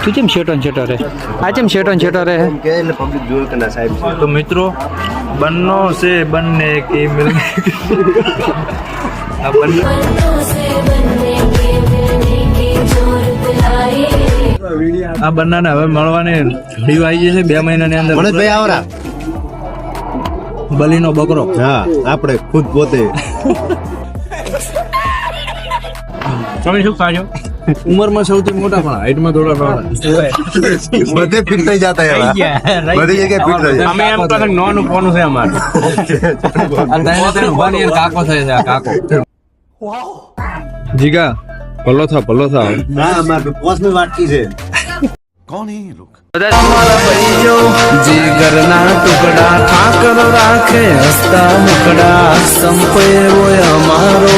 તું કેમ છેટો ને છેટો રે આ કેમ છેટો ને છેટો રે કે એટલે પબ્લિક જોર કે ના સાહેબ છે. તો મિત્રો બન્નો છે બંને કી મિલને આ બંને આ બંનાને હવે મળવાની ડીવ આવી જશે 2 મહિનાની અંદર. મનોજભાઈ આવરા. બલીનો બકરો. હા આપણે ખુદ પોતે તમે શું ખાજો? ઉંમરમાં સૌથી મોટા પણ હાઈટમાં થોડા નાના. બધે ફિટ થઈ જતા યાર બધી જગ્યાએ ફિટ થઈ અમે એમ તો નોનું ફોનું છે અમારે. કાકો થાય છે આ કાકો. જીગા ભલો થા ભલો થા. ના અમાર પોસ મે વાટકી છે. જીગરના ટુકડા ઠાકર રાખે હસતા મુકડા સંપે હોય અમારો